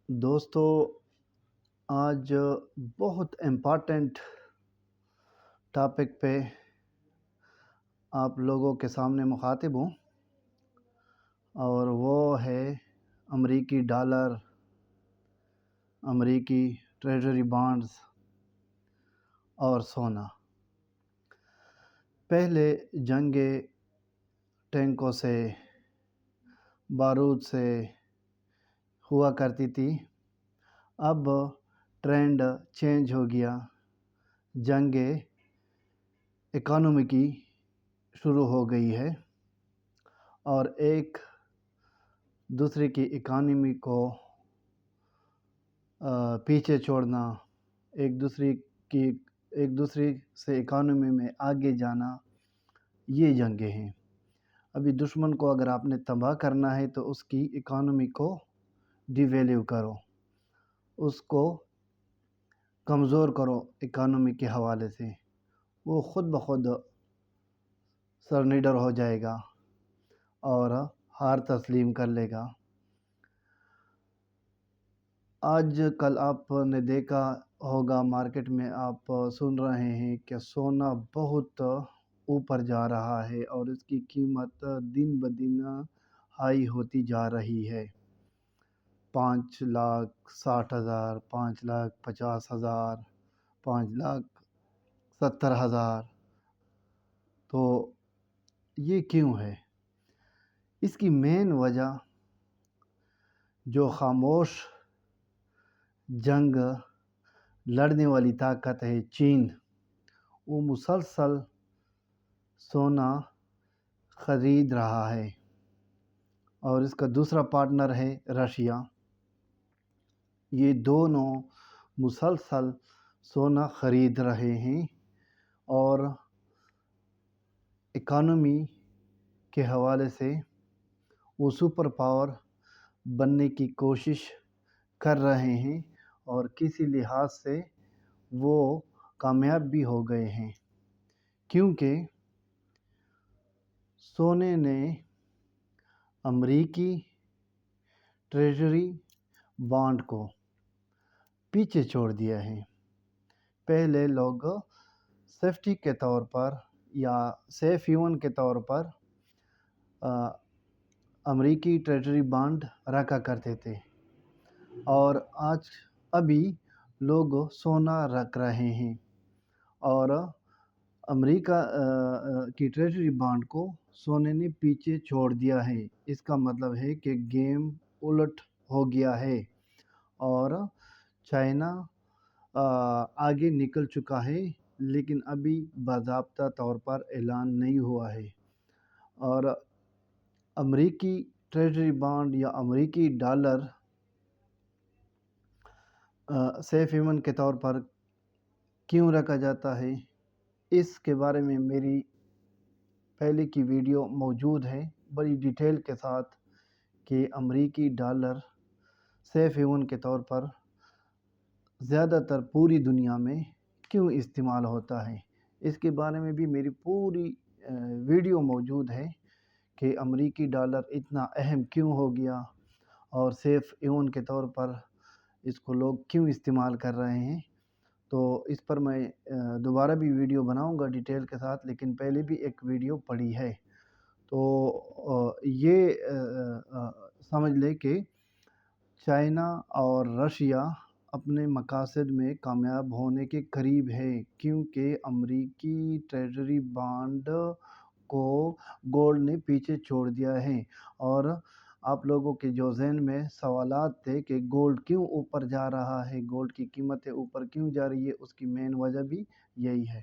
دوستو، آج بہت امپارٹنٹ ٹاپک پہ آپ لوگوں کے سامنے مخاطب ہوں، اور وہ ہے امریکی ڈالر، امریکی ٹریجری بانڈز اور سونا۔ پہلے جنگیں ٹینکوں سے، بارود سے ہوا کرتی تھی، اب ٹرینڈ چینج ہو گیا، جنگیں اکانومی کی شروع ہو گئی ہے، اور ایک دوسرے کی اکانومی کو پیچھے چھوڑنا، ایک دوسرے سے اکانومی میں آگے جانا، یہ جنگیں ہیں۔ ابھی دشمن کو اگر آپ نے تباہ کرنا ہے تو اس کی اکانومی کو ڈی ویلیو کرو، اس کو کمزور کرو اکانومی کے حوالے سے، وہ خود بخود سرنڈر ہو جائے گا اور ہار تسلیم کر لے گا۔ آج کل آپ نے دیکھا ہوگا مارکیٹ میں، آپ سن رہے ہیں کہ سونا بہت اوپر جا رہا ہے اور اس کی قیمت دن بدن ہائی ہوتی جا رہی ہے۔ 5,60,000، 5,50,000، 5,70,000۔ تو یہ کیوں ہے؟ اس کی مین وجہ جو خاموش جنگ لڑنے والی طاقت ہے، چین، وہ مسلسل سونا خرید رہا ہے، اور اس کا دوسرا پارٹنر ہے رشیا۔ یہ دونوں مسلسل سونا خرید رہے ہیں اور اکانومی کے حوالے سے وہ سپر پاور بننے کی کوشش کر رہے ہیں، اور کسی لحاظ سے وہ کامیاب بھی ہو گئے ہیں، کیونکہ سونے نے امریکی ٹریجری بانڈ کو پیچھے چھوڑ دیا ہے۔ پہلے لوگ سیفٹی کے طور پر یا سیف ہیون کے طور پر امریکی ٹریجری بانڈ رکھا کرتے تھے، اور ابھی لوگ سونا رکھ رہے ہیں، اور امریکہ کی ٹریجری بانڈ کو سونے نے پیچھے چھوڑ دیا ہے۔ اس کا مطلب ہے کہ گیم الٹ ہو گیا ہے، اور چائنا آگے نکل چکا ہے، لیکن ابھی باضابطہ طور پر اعلان نہیں ہوا ہے۔ اور امریکی ٹریجری بانڈ یا امریکی ڈالر سیف ہیون کے طور پر کیوں رکھا جاتا ہے، اس کے بارے میں میری پہلے کی ویڈیو موجود ہے بڑی ڈیٹیل کے ساتھ، کہ امریکی ڈالر سیف ہیون کے طور پر زیادہ تر پوری دنیا میں کیوں استعمال ہوتا ہے۔ اس کے بارے میں بھی میری پوری ویڈیو موجود ہے کہ امریکی ڈالر اتنا اہم کیوں ہو گیا، اور سیف ہیون کے طور پر اس کو لوگ کیوں استعمال کر رہے ہیں۔ تو اس پر میں دوبارہ بھی ویڈیو بناؤں گا ڈیٹیل کے ساتھ، لیکن پہلے بھی ایک ویڈیو پڑی ہے۔ تو یہ سمجھ لے کہ چائنا اور رشیا اپنے مقاصد میں کامیاب ہونے کے قریب ہے، کیونکہ امریکی ٹریجری بانڈ کو گولڈ نے پیچھے چھوڑ دیا ہے۔ اور آپ لوگوں کے جو ذہن میں سوالات تھے کہ گولڈ کیوں اوپر جا رہا ہے، گولڈ کی قیمتیں اوپر کیوں جا رہی ہے، اس کی مین وجہ بھی یہی ہے۔